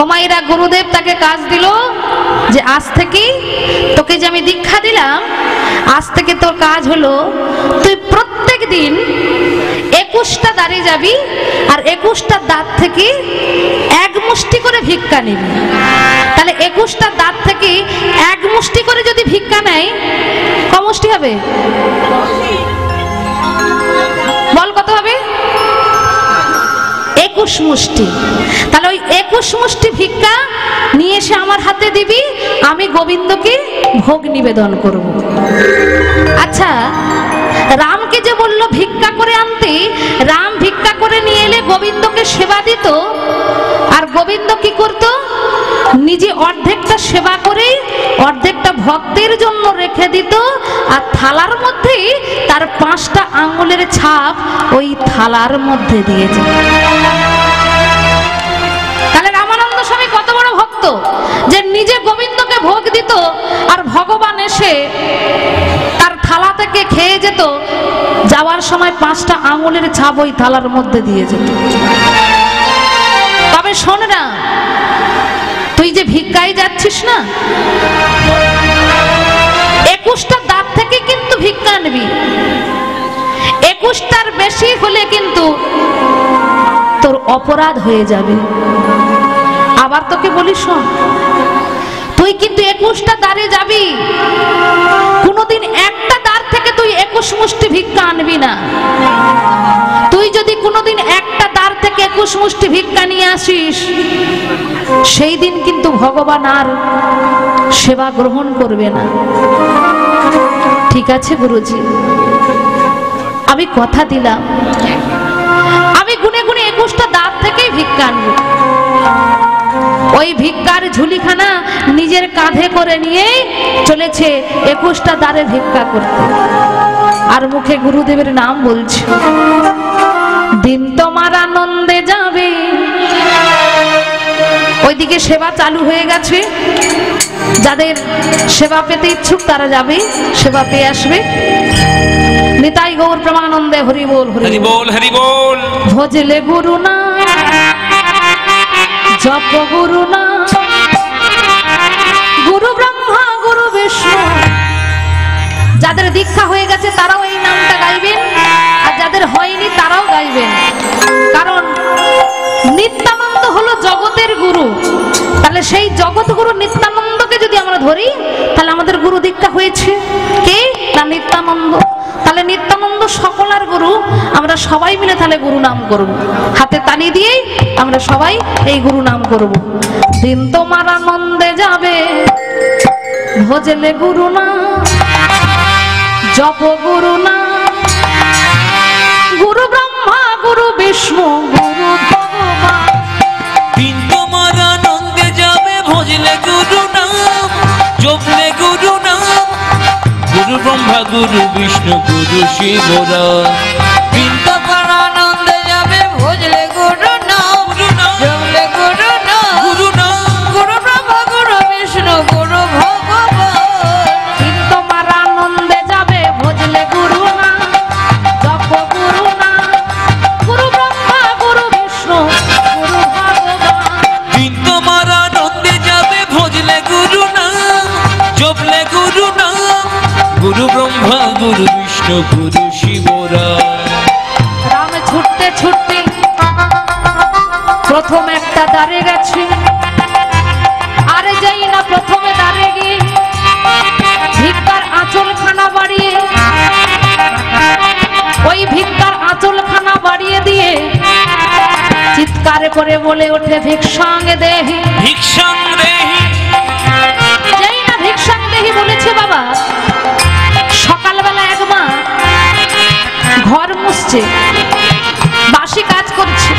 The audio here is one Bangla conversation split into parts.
মায়েরা গুরুদেব তাকে কাজ দিল যে আজ থেকে তোকে যে আমি দীক্ষা দিলাম, আজ থেকে তোর কাজ হলো তুই প্রত্যেক দিন 21টা দাঁড়ে যাবি আর 21টা দাঁত থেকে এক মুষ্টি করে ভিক্ষা নিবি। তাহলে 21টা দাঁত থেকে এক মুষ্টি করে যদি ভিক্ষা নেয় ক মুষ্টি হবে? বল কত হবে? 21 মুষ্টি। তাহলে ওই 21 মুষ্টি ভিক্ষা নিয়ে এসে আমার হাতে দিবি, আমি গোবিন্দকে ভোগ নিবেদন করব। আচ্ছা, রামকে যে বলল ভিক্ষা করে আনতে, রাম ভিক্ষা করে নিয়ে এলে গোবিন্দকে সেবা দিত, আর গোবিন্দ কি করত? নিজে অর্ধেকটা সেবা করে অর্ধেকটা ভক্তের জন্য রেখে দিত, আর থালার মধ্যে তার 5টা আঙ্গুলের ছাপ ওই থালার মধ্যে দিয়েছে। তাহলে রামানন্দ স্বামী কত বড় ভক্ত যে নিজে গোবিন্দকে ভোগ দিত, আর ভগবান এসে তার থালা থেকে খেয়ে যেত, যাওয়ার সময় 5টা আঙ্গুলের ছাপ ওই থালার মধ্যে দিয়ে যেত। তবে শোন না, তুই যে ভিক্ষায় যাচ্ছিস না, 21টা দাঁত থেকে কিন্তু ভিক্ষা নিবি। 21টার বেশি হলে কিন্তু তোর অপরাধ হয়ে যাবে। আবার তোকে বলি শোন, তুই কিন্তু 21টা দাঁড়ে যাবি, কোনোদিন একটা দাঁড় থেকে তুই 21 মুষ্টি ভিক্ষা আনবি না। তুই যদি কোনোদিন একটা দাঁড় থেকে 21 মুষ্টি ভিক্ষা নিয়ে আসিস, সেই দিন কিন্তু ভগবান আর সেবা গ্রহণ করবে না। ঠিক আছে গুরুজি, আমি কথা দিলাম, আমি গুনে গুনে 21টা দাঁত থেকেই ভিক্ষা আনবো। ওই ভিক্ষার ঝুলিখানা নিজের কাঁধে করে নিয়ে চলেছে 21টা দাঁড়ে ভিক্ষা করতে, আর মুখে গুরুদেবের নাম বলছে। দিন তোমার আনন্দে যাবে। ওইদিকে সেবা চালু হয়ে গেছে, যাদের সেবা পেতে ইচ্ছুক তারা যাবে, সেবা পেয়ে আসবে। নিতাই গৌর প্রেমানন্দে হরি বল, হরি বল, হরি বল। ভজলে গুরু না, জপ গুরু না, গুরু ব্রহ্মা গুরু বিষ্ণু। যাদের দীক্ষা হয়ে গেছে তারাও এই নামটা গাইবেন, আর যাদের হয়নি তারাও গাইবেন। কারণ নিত্যানন্দ হলো জগতের গুরু। তাহলে সেই জগৎ গুরু নিত্যানন্দকে যদি আমরা ধরি, তাহলে আমাদের গুরু দীক্ষা হয়েছে কে? না নিত্যানন্দ। তাহলে নিত্যানন্দ সকলের গুরু, আমরা সবাই মিলে তাহলে গুরু নাম করব, হাতে তালি দিয়ে আমরা সবাই এই গুরু নাম করব। দিন তোমার আনন্দে যাবে, ভজলে গুরু না, জপ গুরু না, গুরু ব্রহ্মা গুরু বিষ্ণু গুরু ভগবান। দিন তোমার আনন্দে যাবে, ভজলে গুরু নাম, জপলে গুরু নাম, গুরু ব্রহ্মা গুরু বিষ্ণু গুরু শিবরাম। দিন তোমার আনন্দে যাবে, ভজলে গুরু নাম, জপলে গুরু নাম, গুরু নাম, গুরু ব্রহ্মা গুরু বিষ্ণু গুরু ভগবান। দিন তোমার আনন্দে যাবে, ভজলে গুরু না, জপ গুরু না, গুরু ব্রহ্মা গুরু বিষ্ণু গুরু ভগবান। দিন তোমার আনন্দে যাবে, ভজলে গুরু নাম, জপলে গুরু নাম, গুরু ব্রহ্মা গুরু বিষ্ণু গুরু শিবরাম। রাম ছুটতে ছুটতে প্রথম একটা দাঁড়ে গেছে, আরে যাই না প্রথমে দাঁড়ে গিয়ে ভিক্ষার আঁচলখানা বাড়িয়ে, ওই ভিক্ষার আঁচলখানা বাড়িয়ে দিয়ে চিৎকার করে বলে ওঠে, ভিক্ষাং দেহি, ভিক্ষাং দেহি। যাই না ভিক্ষাং দেহি বলেছে বাবা, সকালবেলা এক মা ঘর মুছছে, বাসি কাজ করছে,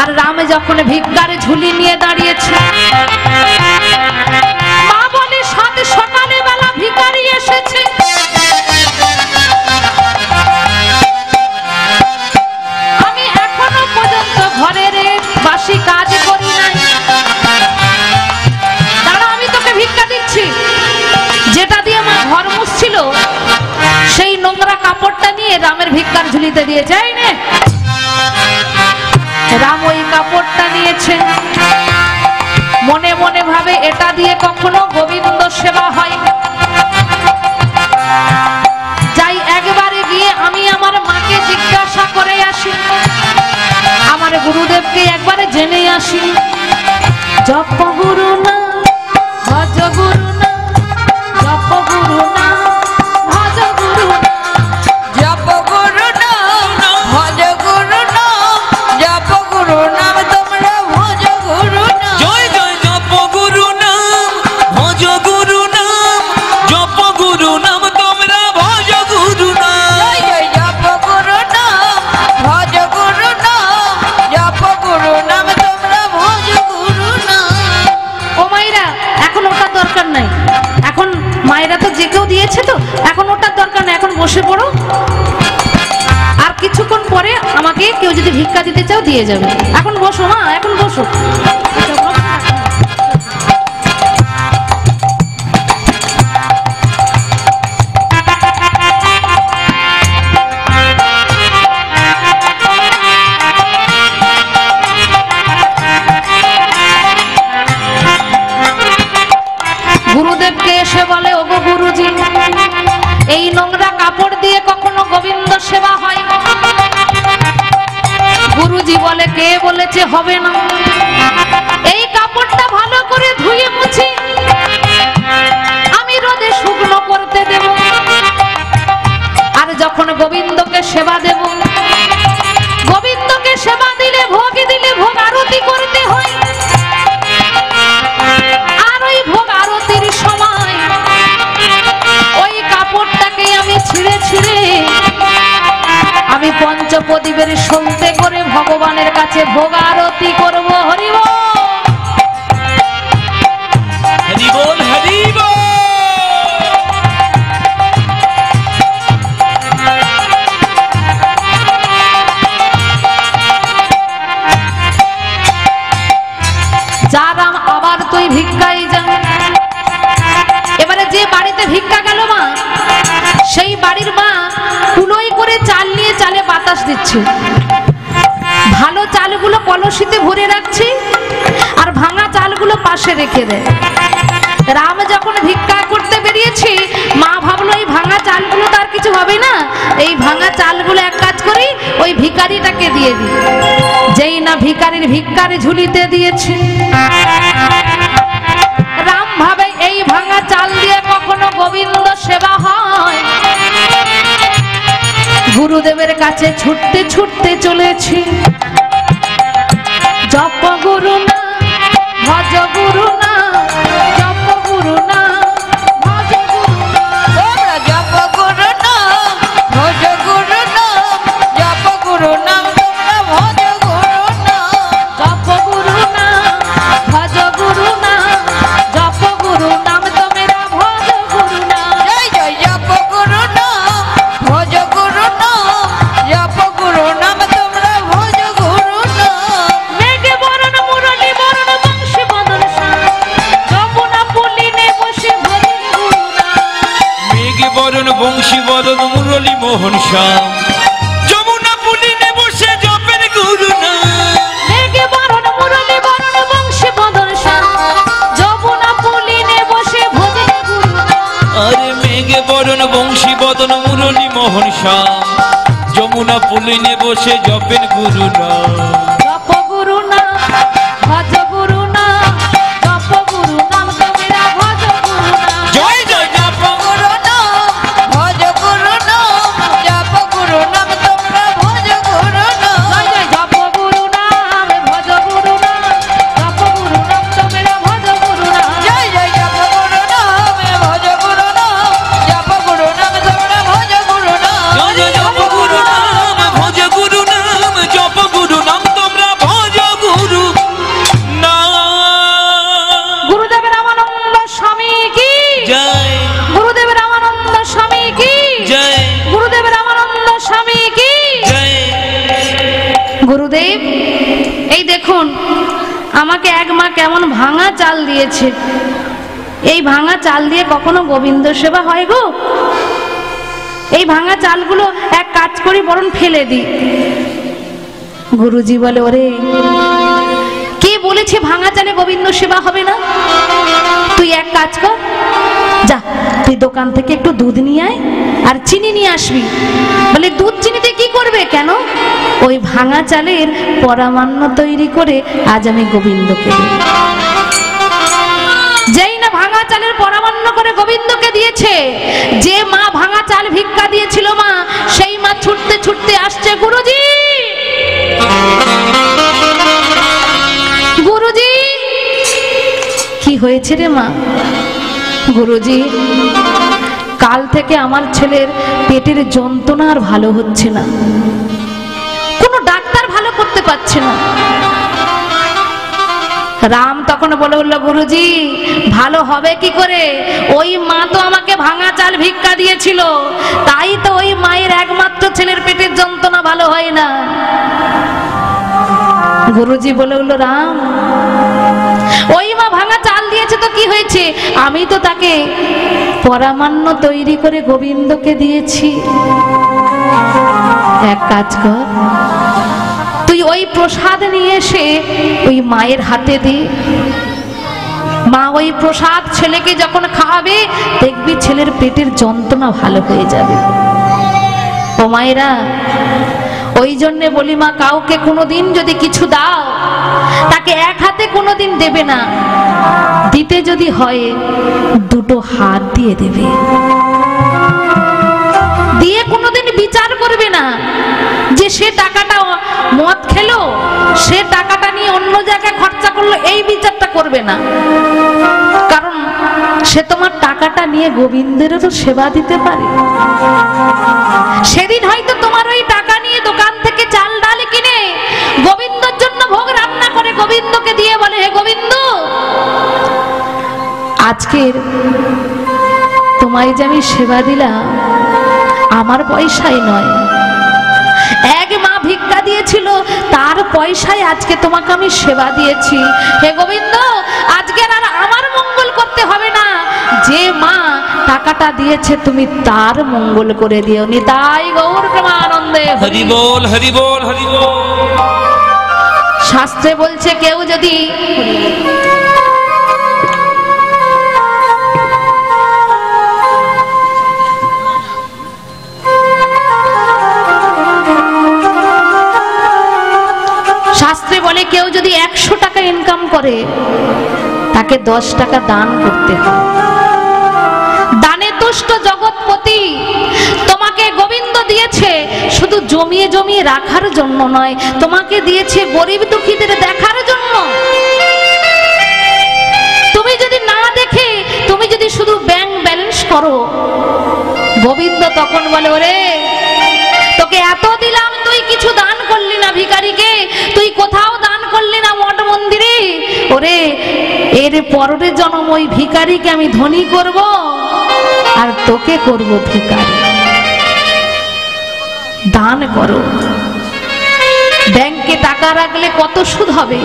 আর রাম যখন ভিক্ষার ঝুলি নিয়ে দাঁড়িয়েছে, মা বলে সাথে সকালে বেলা ভিখারি এসেছে। আমি এখনো পর্যন্ত ঘরের বাসি কাজ করি নাই, দাঁড়া আমি তোকে ভিক্ষা দিচ্ছি। যেটা দিয়ে মা ঘর মুছছিল সেই নোংরা কাপড়টা নিয়ে রামের ভিক্ষা ভিক্ষার ঝুলিতে দিয়ে যাই নে। রাম ওই কাপড়টা নিয়েছে, মনে মনে ভাবে এটা দিয়ে কখনো গোবিন্দ সেবা হয়। যাই একবারে গিয়ে আমি আমার মাকে জিজ্ঞাসা করে আসি, আমার গুরুদেবকে একবারে জেনে আসি। জপ গুরু না ভজ গুরু না, জপ গুরু না ভজ গুরু না, জপ গুরু নাম ভজ গুরু নাম, জপ গুরু নাম তোমরা ভজ গুরু নাম। জয় জয় জপ গুরু নাম ভজ গুরু নাম, জপ গুরু নাম তোমরা ভজ গুরু নাম। জয় জয় জপ গুরু নাম ভজ গুরু নাম, জপ গুরু নাম তোমরা ভজ গুরু নাম। ও মায়েরা, এখন ওটার দরকার নাই, এখন মায়েরা তো যে কেউ দিয়েছে, তো এখন ওটার দরকার নাই, এখন বসে পড়ো। আর কিছুক্ষণ পরে আমাকে কেউ যদি ভিক্ষা দিতে চাও দিয়ে যাবে। এখন বসো মা, এখন বসো। গুরুদেবকে এসে বলে, ওগো গুরুজি, এই নোংরা কাপড় দিয়ে কখনো গোবিন্দ সেবা হয়? গুরুজি বলে, কে বলেছে হবে না? এই কাপড়টা ভালো করে ধুয়ে মুছি আমি রোদে শুকনো করতে দেব, আর যখন গোবিন্দকে সেবা দেব, গোবিন্দকে সেবা দিলে ভোগ দিলে ভোগ আরতি করতে হয়। আর ওই ভোগ আরতির সময় ওই কাপড়টাকে আমি ছিঁড়ে ছিঁড়ে আমি পঞ্চপ্রদীপের সলতে করে ভগবানের কাছে ভোগ আরতি করব। হরি বল, হরি বল, হরি বল। যারাম আবার তুই ভিক্ষাই যা। এবারে যে বাড়িতে ভিক্ষা গেল মা, সেই বাড়ির মা কুলোই করে চাল নিয়ে চালে বাতাস দিচ্ছে। ভালো চালগুলো কলসিতে ভরে রাখছে, আর ভাঙা চালগুলো পাশে রেখে দেয়। রাম যখন ভিক্ষা করতে বেরিয়েছে, মা ভাবলো এই ভাঙা চালগুলো তার কিছু হবে না, এই ভাঙা চালগুলো এক কাজ করি ওই ভিখারিটাকে দিয়ে দিই। যেই না ভিখারির ভিক্ষার ঝুলিতে দিয়েছে, রাম ভাবে এই ভাঙা চাল দিয়ে কখনো গোবিন্দ সেবা হয়? গুরুদেবের কাছে ছুটতে ছুটতে চলেছি। জপ গুরু না ভজ গুরু না, জপ গুরু না ভজ গুরু না। তোমরা জপ গুরু নাম ভজ গুরু নাম, জপ গুরু নাম তোমরা ভজ গুরু নাম। জপ গুরু না ভজ গুরু না, জপ গুরু নাম তোমরা ভজ গুরু না। জয় জয় জপ গুরু নাম ভজ গুরু নাম, জপ গুরু নাম তোমরা ভজ গুরু নাম। মেঘে বরণ মুরলী বরণ বংশী বদন শান, যমুনা পুলিনে বসে ভজ গুরু না। মেঘে বরণ বংশী বদন মুরলী মোহন শ্যাম, যমুনা পুলিনে বসে জপেন গুরু নাম। মেঘে বরণ মুরলী বরণ বংশী বদন শান, যমুনা পুলিনে বসে ভজ গুরু না। আরে মেঘে বরণ বংশী বদন মুরলী মোহন শ্যাম, যমুনা পুলিনে বসে জপেন গুরু নাম। জপ গুরু না ভজ গুরু না, জপ গুরু নাম তোমরা ভজ গুরু না। জয় জয় জপ গুরু নাম ভজ গুরু নাম, জপ গুরু নাম তোমরা ভজ গুরু নাম। জয় জয় জপ গুরু নাম ভজ গুরু না, জপ গুরু নাম তোমরা ভজ গুরু না। জয় জয় জপ গুরু নাম ভজ গুরু নাম, জপ গুরু নাম তোমরা ভজ গুরু নাম। জয় জয় জপ গুরু নাম ভজ গুরু নাম, জপ গুরু নাম তোমরা ভজ গুরু নাম। গুরুদেব রামানন্দ স্বামী কি জয় গুরুদেব রামানন্দ স্বামী কি জয় গুরুদেব রামানন্দ স্বামী কি জয়। গুরুদেব, এই দেখুন আমাকে এক মা কেমন ভাঙা চাল দিয়েছে। এই ভাঙা চাল দিয়ে কখনো গোবিন্দ সেবা হয় গো? এই ভাঙা চালগুলো এক কাজ করি বরং ফেলে দি। গুরুজি বলে, ওরে কে বলেছে ভাঙা চালে গোবিন্দ সেবা হবে না? তুই এক কাজ কর, যা তুই দোকান থেকে একটু দুধ নিয়ে আয় আর চিনি নিয়ে আসবি। বলে দুধ চিনিতে কি করবে? কেন? ওই ভাঙা চালের পরামান্ন তৈরি করে আজ আমি গোবিন্দকে দিই। যেই না ভাঙা চালের পরামান্ন করে গোবিন্দকে দিয়েছে, যে মা ভাঙা চাল ভিক্ষা দিয়েছিল মা, সেই মা ছুটতে ছুটতে আসছে, গুরুজি গুরুজি কি হয়েছে রে মা? গুরুজি কাল থেকে আমার ছেলের পেটের যন্ত্রণা আর ভালো হচ্ছে না, কোনো ডাক্তার ভালো করতে পারছে না। রাম তখন বলে উঠল, গুরুজি ভালো হবে কি করে? ওই মা তো আমাকে ভাঙা চাল ভিক্ষা দিয়েছিল, তাই তো ওই মায়ের একমাত্র ছেলের পেটের যন্ত্রণা ভালো হয় না। গুরুজি বলে উঠল, রাম ওই মা ভাঙা চাল দিয়েছে তো কি হয়েছে? আমি তো তাকে পরামান্ন তৈরি করে গোবিন্দকে দিয়েছি। এক কাজ কর, তুই ওই প্রসাদ নিয়ে এসে ওই মায়ের হাতে দে। মা ওই প্রসাদ ছেলেকে যখন খাওয়াবে, দেখবি ছেলের পেটের যন্ত্রণা ভালো হয়ে যাবে। ও মায়েরা, ওই জন্যে বলি মা, কাউকে কোনোদিন যদি কিছু দাও, তাকে এক হাতে কোনোদিন দেবে না, দিতে যদি হয় দুটো হাত দিয়ে দেবে। দিয়ে কোনোদিন বিচার করবে না যে সে টাকাটা মদ খেলো, সে টাকাটা নিয়ে অন্য জায়গায় খরচা করলো, এই বিচারটা করবে না। কারণ সে তোমার টাকাটা নিয়ে গোবিন্দেরও সেবা দিতে পারে। সেদিন হয়তো তোমার ওই টাকা নিয়ে দোকান থেকে চাল ডাল কিনে গোবিন্দর জন্য ভোগ রান্না করে গোবিন্দকে দিয়ে বলে, হে গোবিন্দ, আজকের তোমায় যে আমি সেবা দিলাম আমার পয়সায় নয়, এক মা ভিক্ষা দিয়েছিল তার পয়সায় আজকে তোমাকে আমি সেবা দিয়েছি। হে গোবিন্দ, আজকে আর আমার মঙ্গল করতে হবে না, যে মা টাকাটা দিয়েছে তুমি তার মঙ্গল করে দিও। নিতাই গৌর প্রেমানন্দে হরি বল, হরি বল, হরি বল। শাস্ত্রে বলছে, কেউ যদি শাস্ত্রে বলে, কেউ যদি 100 টাকা ইনকাম করে, তাকে 10 টাকা দান করতে হয়। দানে তুষ্ট জগৎপতি, তোমাকে গোবিন্দ দিয়েছে শুধু জমিয়ে জমিয়ে রাখার জন্য নয়, তোমাকে দিয়েছে গরিব দুঃখীদের দেখার জন্য। তুমি যদি না দেখে, তুমি যদি শুধু ব্যাংক ব্যালেন্স করো, গোবিন্দ তখন বলে, ওরে তোকে এত দিলাম, তুই কিছু দান করলি না ভিখারিকে, তুই কোথাও দান করলি না মঠ মন্দিরে। ওরে এর পরের জন্ম ওই ভিখারিকে আমি ধনী করব আর তোকে করব ভিখারি। দান করো। ব্যাংকে টাকা রাখলে কত সুদ হবে?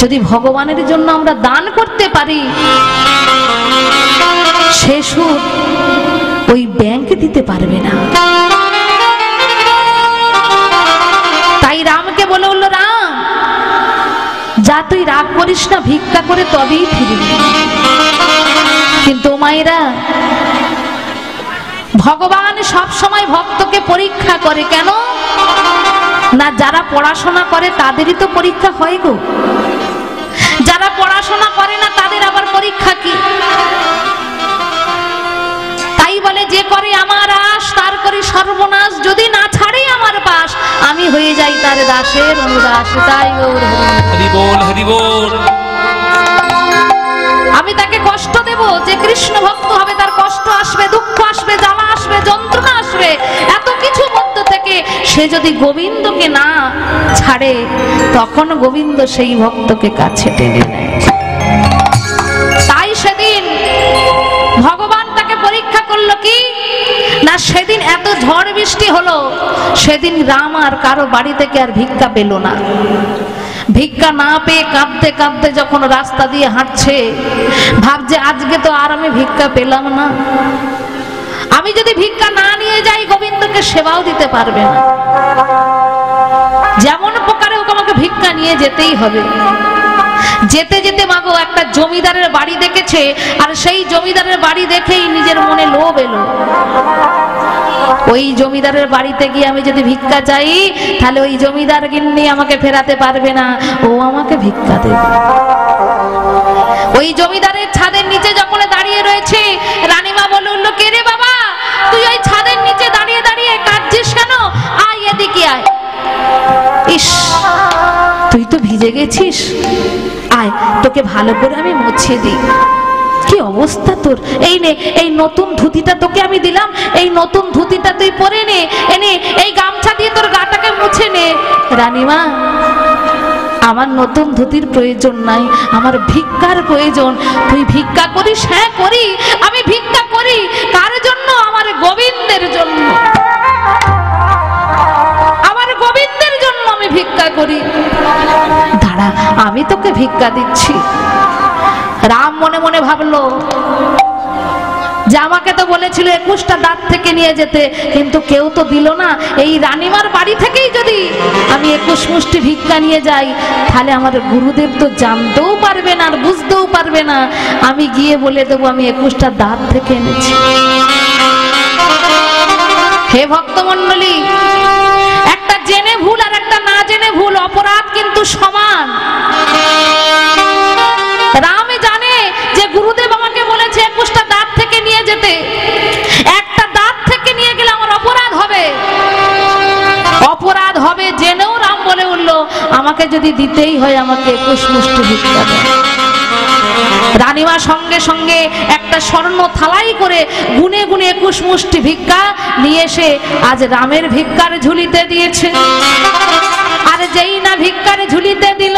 যদি ভগবানের জন্য আমরা দান করতে পারি, সে সুদ ওই ব্যাংক দিতে পারবে না। তাই রামকে বলে উঠল, রাম যা, তুই রাগ করিস না, ভিক্ষা করে তবেই ফিরবি। কিন্তু মায়েরা, ভগবান সব সময় ভক্তকে পরীক্ষা করে। কেন না? যারা পড়াশোনা করে তাদেরই তো পরীক্ষা হয় গো। যারা পড়াশোনা করে না তাদের আবার পরীক্ষা কি? তাই বলে, যে করে আমার আশ তার করি সর্বনাশ, যদি না ছাড়ে আমার পাশ আমি হয়ে যাই তার দাসের অনুদাস। তাই গৌর হরি বল, হরি বল। আমি তাকে কষ্ট দেব, যে কৃষ্ণ ভক্ত হবে তার কষ্ট আসবে, দুঃখ আসবে, জ্বালা আসবে, যন্ত্রণা আসবে, এত কিছু মধ্য থেকে সে যদি গোবিন্দকে না ছাড়ে, তখন গোবিন্দ সেই ভক্তকে কাছে টেনে নেয়। তাই সেদিন ভগবান তাকে পরীক্ষা করলো কি না, সেদিন এত ঝড় বৃষ্টি হলো, সেদিন রাম আর কারো বাড়ি থেকে আর ভিক্ষা পেল না। ভিক্ষা না পেয়ে কাঁদতে কাঁদতে যখন রাস্তা দিয়ে হাঁটছে, ভাবছে আজকে তো আর আমি ভিক্ষা পেলাম না, আমি যদি ভিক্ষা না নিয়ে যাই গোবিন্দকে সেবাও দিতে পারবে না। যেমন প্রকারে হোক আমাকে ভিক্ষা নিয়ে যেতেই হবে। যেতে যেতে মাগো একটা জমিদারের বাড়ি দেখেছে, আর সেই জমিদারের বাড়ি দেখেই নিজের মনে লোভ এলো। ওই জমিদারের বাড়িতে গিয়ে আমি যদি ভিক্ষা চাই, তাহলে ওই জমিদার গিন্নি আমাকে ফেরাতে পারবে না, ও আমাকে ভিক্ষা দেবে। ওই জমিদারের ছাদের নিচে যখন দাঁড়িয়ে রয়েছে, রানীমা বলে উঠল, কে রে বাবা, তুই ওই ছাদের নিচে দাঁড়িয়ে দাঁড়িয়ে কাঁদছিস কেন? আয় এদিকে আয়। ইস, তুই তো ভিজে গেছিস, আয় তোকে ভালো করে আমি মুছিয়ে দিই। কি অবস্থা তোর, এই নে এই নতুন ধুতিটা তোকে আমি দিলাম, এই নতুন ধুতিটা তুই পরে নে, এনে এই গামছা দিয়ে তোর গাটাকে মুছে নে। রানীমা, আমার নতুন ধুতির প্রয়োজন নাই, আমার ভিক্ষার প্রয়োজন। তুই ভিক্ষা করিস? হ্যাঁ করি, আমি ভিক্ষা করি। কার জন্য? আমার গোবিন্দের জন্য, আমার গোবিন্দের জন্য আমি ভিক্ষা করি। দাঁড়া, আমি তোকে ভিক্ষা দিচ্ছি। রাম মনে মনে ভাবলো যে আমাকে তো বলেছিল 21টা দাঁত থেকে নিয়ে যেতে, কিন্তু কেউ তো দিল না। এই রানীমার বাড়ি থেকেই যদি আমি 21 মুষ্টি ভিক্ষা নিয়ে যাই, তাহলে আমার গুরুদেব তো জানতেও পারবে না আর বুঝতেও পারবে না। আমি গিয়ে বলে দেবো আমি 21টা দাঁত থেকে এনেছি। হে ভক্তমণ্ডলী, একটা জেনে ভুল আর একটা না জেনে ভুল, অপরাধ কিন্তু সমান। রাম জানে যে গুরুদেব আমাকে বলেছে 21টা দাঁত থেকে নিয়ে যেতে, একটা দাঁত থেকে নিয়ে গেলে আমার অপরাধ হবে। অপরাধ হবে জেনেও রাম বলে উঠল, আমাকে যদি দিতেই হয় আমাকে 21 মুষ্টি ভিক্ষা দেয়। রানীমা সঙ্গে সঙ্গে একটা স্বর্ণ থালাই করে গুনে গুনে 21 মুষ্টি ভিক্ষা নিয়ে এসে আজ রামের ভিক্ষার ঝুলিতে দিয়েছে। আর যেই না ভিক্ষার ঝুলিতে দিল,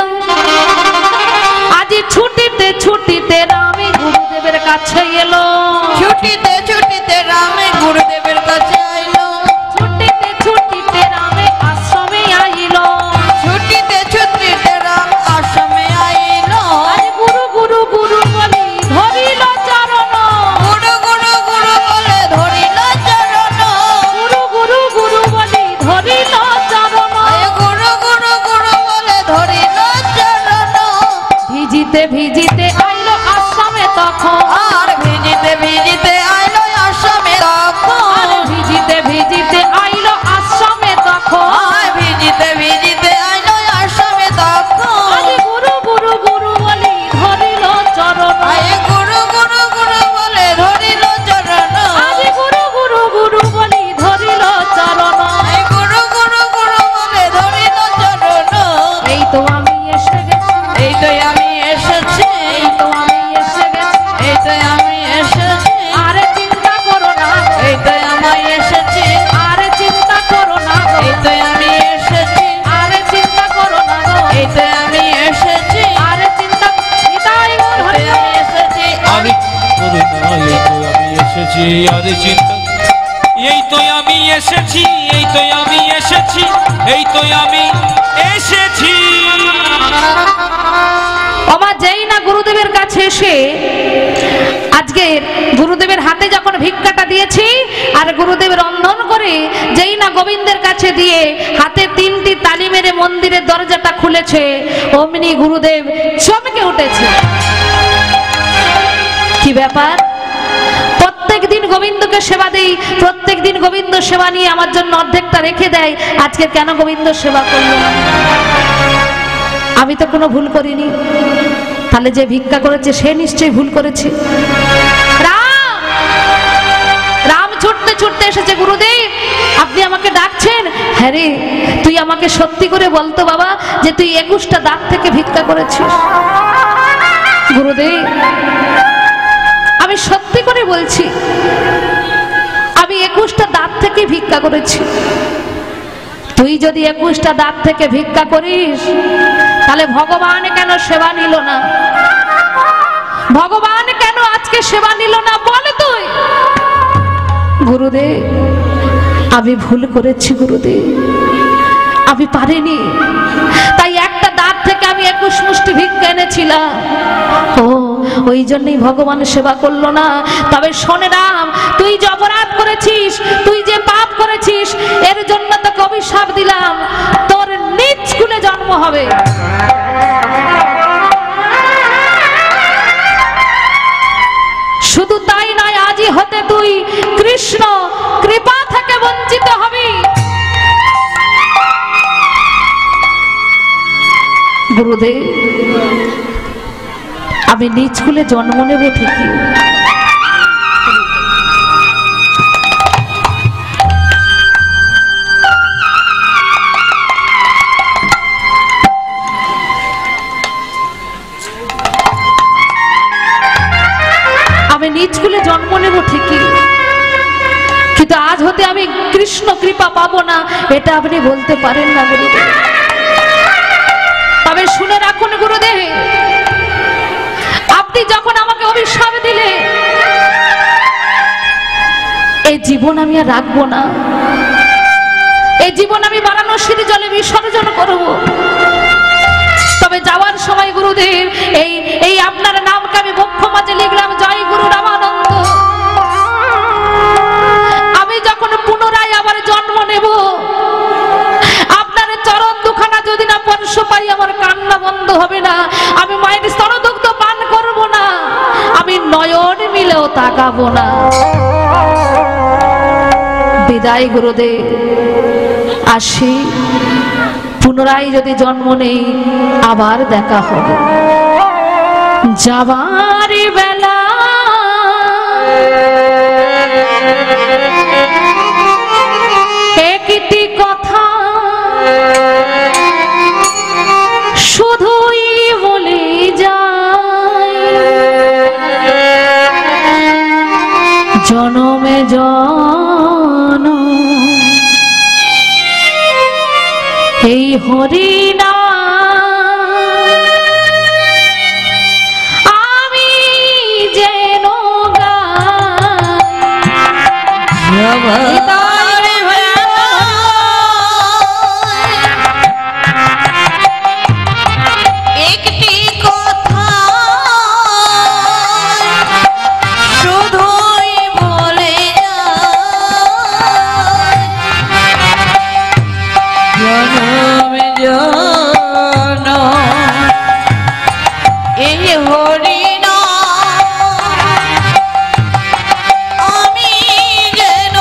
আজি ছুটিতে ছুটিতে রামে গুরুদেবের কাছে এলো। ছুটিতে ছুটিতে রামে গুরুদেবের কাছে আইলো। ছুটিতে ছুটিতে রামে আশ্রমে আইলো। ছুটিতে ছুটিতে রাম আশ্রমে আইলো। আরে গুরু গুরু গুরু বলি ধরিল চরণ। গুরু গুরু গুরু বলে ধরিল চরণ। গুরু গুরু গুরু বলি ধরিল চরণ। গুরু গুরু গুরু বলে ধরিল চরণ। ভিজিতে ভিজিতে আইলো আশ্রমে তখন। আর ভিজিতে ভিজিতে আইলো আশ্রমে তখন। আর ভিজিতে ভিজিতে আইলো আশ্রমে তখন। আর ভিজিতে ভিজিতে আইলো আশ্রমে তখন। আরে গুরু গুরু গুরু বলি ধরিল চরণ। আয়ে গুরু গুরু গুরু বলে ধরিল চরণ। আরে গুরু গুরু গুরু বলি ধরিল চরণ। আয়ে গুরু গুরু গুরু বলে ধরিল চরণ। এই তো আমি এসে গেছি, এই তো আমি এসেছি। এই তো আমি এসে গেছি। এই তো আমি এসেছি। আরে চিন্তা করো না, এই তো আমি এসেছি। আরে চিন্তা করো না, এই তো আমি এসেছি। আরে চিন্তা করো না, এই তো আমি এসেছি। আরে চিন্তা নিতাই গৌর এই হরি তো আমি এসেছি। আরে করুণা, এই তো আমি এসেছি। আরে চিন্তা, এই তো আমি এসেছি, এই তো আমি এসেছি, এই তো আমি এসেছি। আমার যেই না গুরুদেবের কাছে এসে আজকে গুরুদেবের হাতে যখন ভিক্ষাটা দিয়েছি, আর গুরুদেব রন্ধন করে যেই না গোবিন্দের কাছে দিয়ে হাতে 3টি তালি মেরে মন্দিরের দরজাটা খুলেছে, অমনি গুরুদেব চমকে উঠেছে। কি ব্যাপার? প্রত্যেক দিন গোবিন্দকে সেবা দেই, প্রত্যেক দিন গোবিন্দ সেবা নিয়ে আমার জন্য অর্ধেকটা রেখে দেয়, আজকে কেন গোবিন্দ সেবা করলো না? আমি তো কোনো ভুল করিনি, তাহলে যে ভিক্ষা করেছে সে নিশ্চয়ই ভুল করেছে। রাম রাম ছুটতে ছুটতে এসেছে। গুরুদেব, আপনি আমাকে ডাকছেন? হ্যাঁ রে, তুই আমাকে সত্যি করে বলতো বাবা যে তুই 21টা দাঁত থেকে ভিক্ষা করেছিস। গুরুদেব, আমি সত্যি করে বলছি, আমি 21টা দাঁত থেকে ভিক্ষা করেছি। তুই যদি 21টা দাঁত থেকে ভিক্ষা করিস, তাহলে ভগবান কেন সেবা নিল না? ভগবান কেন আজকে সেবা নিল না বল তুই? গুরুদেব, আমি ভুল করেছি গুরুদেব, আমি পারিনি, তাই একটা দাঁত থেকে আমি 21 মুষ্টি ভিক্ষা এনেছিলাম। ও, ওই জন্যই ভগবান সেবা করলো না। তবে শোনে রাম, তুই যে অপরাধ করেছিস, তুই যে পাপ করেছিস, এর জন্য তোকে অভিশাপ দিলাম, তোর নিজ কুলে জন্ম হবে। শুধু তাই নয়, আজই হতে তুই কৃষ্ণ কৃপা থেকে বঞ্চিত হবি। গুরুদেব, আমি নিজ কুলে জন্ম নেব ঠিকই, আমি নিজ কুলে জন্ম নেব ঠিকই, কিন্তু আজ হতে আমি কৃষ্ণ কৃপা পাবো না, এটা আপনি বলতে পারেন না গুরুদেব। তবে শুনে রাখুন গুরুদেব, আপনি যখন আমাকে অভিশাপ দিলে, এই জীবন আমি আর রাখবো না, এই জীবন আমি বারাণসীর জলে বিসর্জন করব। তবে যাওয়ার সময় গুরুদেব এই আপনার নামকে আমি বক্ষ মাঝে লিখলাম, জয় গুরু রামানন্দ। আমি যখন পুনরায় আবার জন্ম নেব, আপনার চরণ দুখানা যদি না স্পর্শ পাই, আমার কান্না বন্ধ হবে না, আমি মায়ের স্তনদুগ্ধ পান করব না, আমি নয়ন মিলেও তাকাবো না। বিদায় গুরুদেব, আসি, পুনরায় যদি জন্ম নেই আবার দেখা হবে। যাবার বেলা একটি কথা শুধুই বলে যায়, জনমে জন এই হরিনা আমি যেন একটি কথা শুধুই বলে জনমে জন এই হরিনা আমি যেন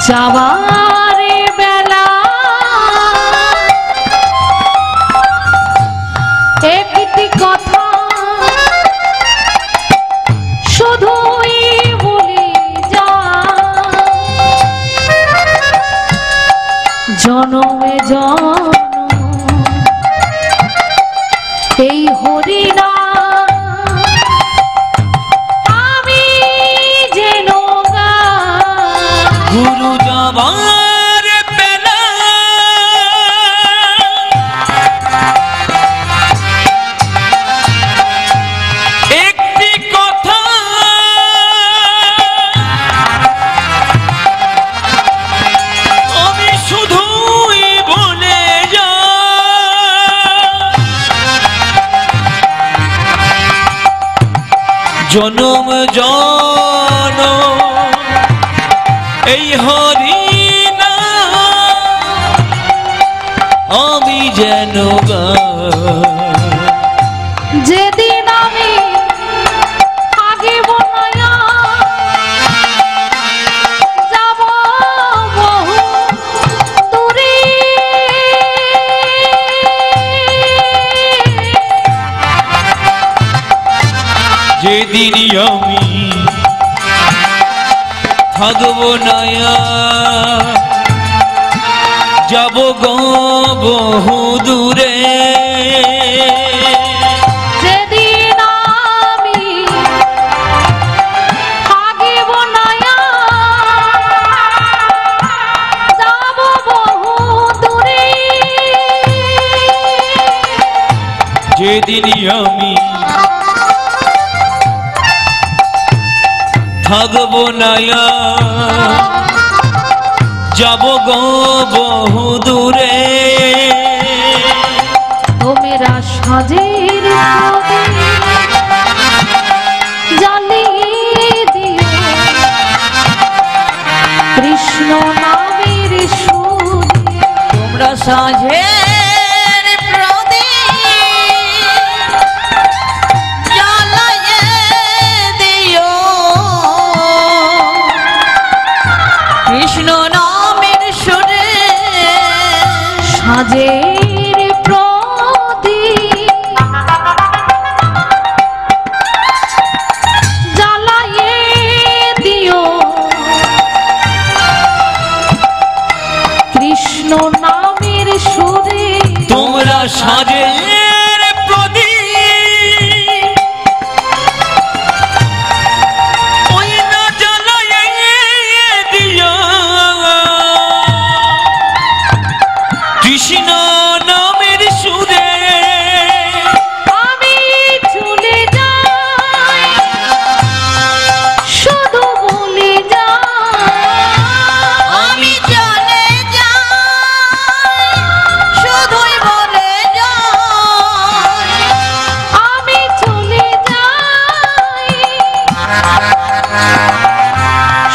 যাবার বেলা একটি কথা শুধুই বলি যায়, জনমে জন এই হরিনা আমি যেন গুরু যাবার বেলা একটি কথা আমি শুধুই বলে যাই, জনম জনম এই হরিনা আমি যেন যেদিন আমি থাকিব না, যাব বহু দূরে, যেদিন আমি থাকব না, যাব গো বহু দূরে, যেদিন আমি থাকিব না, যাব বহু দূরে, যেদিন আমি থাকব না, যাব গো বহু দূরে, ও মেরা সাজের জাল কৃষ্ণ নামের সুর তোমরা সাঁঝের প্রদীপ জ্বালায়ে দিও কৃষ্ণ নামের সুরে সাজের প্রদীপ জ্বালায়ে দিও কৃষ্ণ নামের সুরে তোমরা সাজের প্রদীপ ওই না জ্বালায়ে দিও কৃষ্ণ নামের সুরে আমি চলে যাই শুধু বলে যাই আমি চলে যাই শুধুই বলে যাই আমি চলে যাই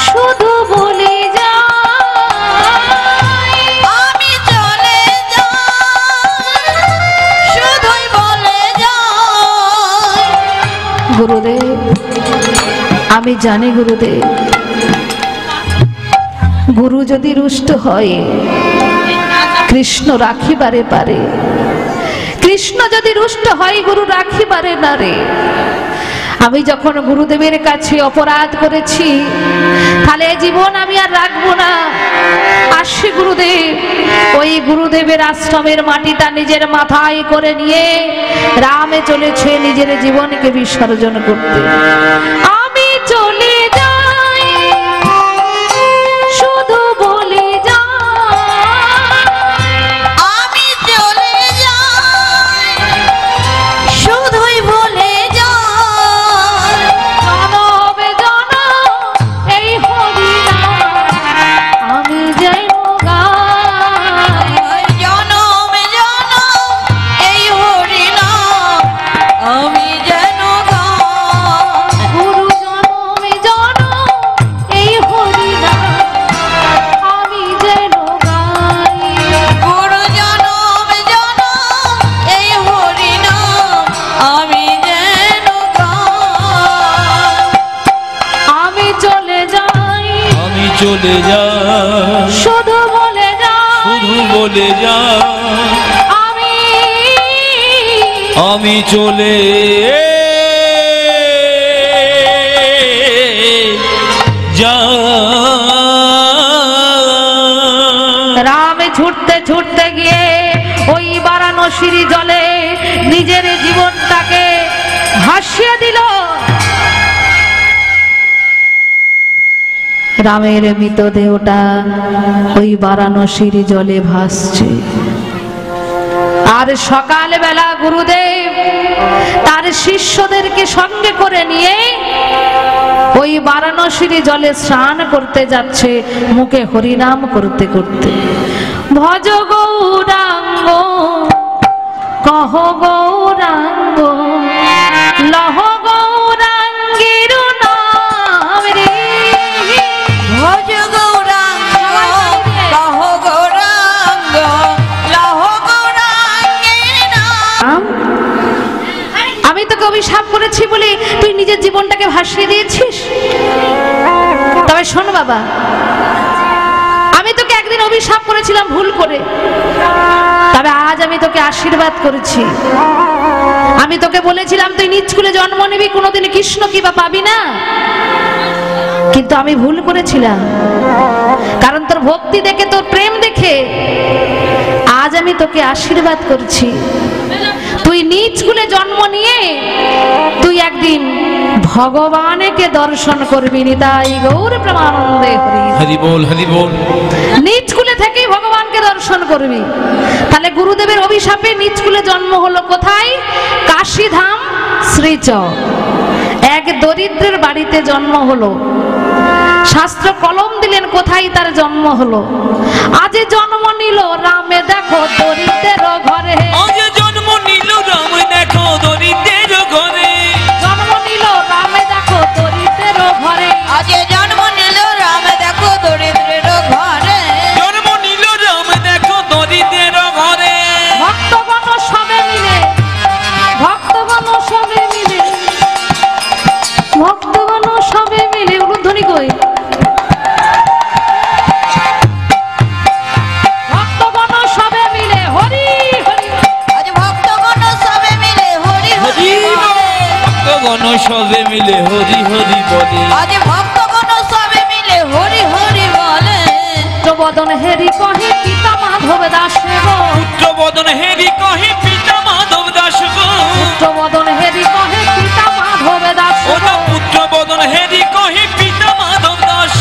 শুধু বলে যাই আমি চলে যাই শুধুই বলে যাই গুরুদেব আমি জানি গুরুদেব গুরু যদি রুষ্ট হয় কৃষ্ণ রাখিবারে পারে কৃষ্ণ যদি রুষ্ট হয় গুরু রাখিবারে না রে আমি যখন গুরুদেবের কাছে অপরাধ করেছি তাহলে এ জীবন আমি আর রাখবো না আসি গুরুদেব ওই গুরুদেবের আশ্রমের মাটিটা নিজের মাথায় করে নিয়ে রামে চলেছে নিজের জীবনকে বিসর্জন করতে আমি চলে যাই শুধু বলে যাই আমি চলে যাই শুধুই বলে যাই জনমে জনম এই হরিনাম আমি যেন গাই জনমে জনম এই হরিনাম আমি যেন গাই গুরু জনমে জনম এই হরিনাম আমি যেন গাই গুরু জনমে জনম এই হরিনাম আমি যেন গাই আমি চলে যাই আমি চলে যাই শুধু বলে যাই শুধু বলে যাই আমি চলে যাই রাম ছুটতে ছুটতে গিয়ে ওই বারাণসীর জলে নিজের জীবনটাকে ভাসিয়ে দিল রামের মৃতদেহটা ওই বারাণসীর জলে ভাসছে আর সকালবেলা গুরুদেব তার শিষ্যদেরকে সঙ্গে করে নিয়ে ওই বারাণসীর জলে স্নান করতে যাচ্ছে মুখে হরিনাম করতে করতে ভজ গৌরাঙ্গ কহ গৌরাঙ্গ লহ গৌরাঙ্গের নাম রে ভজ গৌরাঙ্গ কহ গৌরাঙ্গ লহ গৌরাঙ্গের নাম আমি তোকে অভিশাপ করেছি বলে তুই নিজের জীবনটাকে ভাসিয়ে দিয়েছিস তবে শোন বাবা আমি তোকে একদিন অভিশাপ করেছিলাম ভুল করে তবে আজ আমি তোকে আশীর্বাদ করেছি আমি তোকে বলেছিলাম তুই নিজ কুলে জন্ম নিবি কোনোদিন কৃষ্ণ কিবা পাবি না কিন্তু আমি ভুল করেছিলাম কারণ তোর ভক্তি দেখে তোর প্রেম দেখে আজ আমি তোকে আশীর্বাদ করছি তুই নিজ কুলে জন্ম নিয়ে তুই একদিন ভগবানকে দর্শন করবি নিতাই গৌর প্রেমানন্দে হরি বল নিজ কুলে থেকেই ভগবানকে দর্শন করবি তাহলে গুরুদেবের অভিশাপে নিজ কুলে জন্ম হলো কোথায় কাশীধাম শ্রীচ এক দরিদ্রের বাড়িতে জন্ম হলো শাস্ত্র কলম দিলেন কোথায় তার জন্ম হলো আজ জন্ম নিল রামে দেখো দরিদ্রের ঘরে আজ জন্ম নিল রাম দেখো দরিদ্রের ঘরে জন্ম নিল রামে দেখো দরিদ্রের ঘরে আজ জন্ম নিল রাম দেখো দরিদ্রের ঘরে সবে মিলে হরি হরি বলে আজ ভক্তগণ সবে মিলে হরি হরি বলে পুত্রবদন হেরি কহে পিতা মাধব দাস গো পুত্র বদন হেরি কহে পিতা মাধব দাস গো পুত্রবদন হেরি কহে পিতা মাধব দাস ও গো পুত্র বদন হেরি কহে পিতা মাধব দাস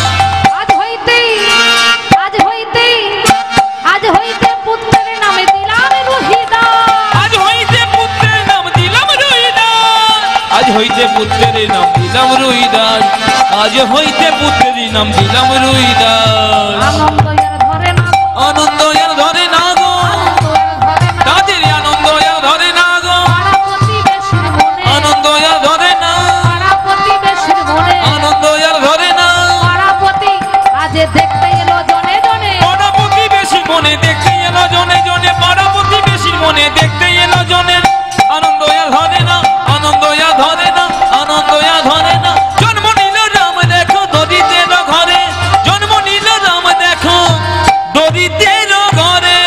আজ হইতে পুত্রের নামে দিলাম রোহিদাস আজ হইতে পুত্রের নাম দিলাম রুইদাস আজ হইতে পুত্রের নাম দিলাম রুইদাস আজ হইতে পুত্রের নাম দিলাম রুইদাস আনন্দ এর ধরে না গো, আনন্দ এর ধরে না গো আনন্দ এর ধরে না তাদের আনন্দ এর ধরে না গো পাড়া প্রতিবেশীর মনে আনন্দ এর ধরে না পাড়া প্রতিবেশীর মনে আনন্দ এর ধরে না পাড়াপতি আজ দেখতে এলো জনে জনে পাড়াপতি বেশি মনে দেখতে এলো জনে জনে পাড়াপতি বেশি মনে দেখতে এলো জনে আনন্দ এর ধরে না আনন্দ এর ধরে না আনন্দ এর ধরে না জন্ম নিল রাম দেখো দরিদ্রের ঘরে জন্ম নিল রাম দেখো দরিদ্রের ঘরে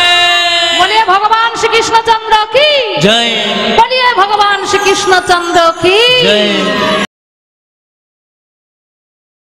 বলিয়ে ভগবান শ্রীকৃষ্ণচন্দ্র কি জয় বলিয়ে ভগবান শ্রীকৃষ্ণচন্দ্র কি জয়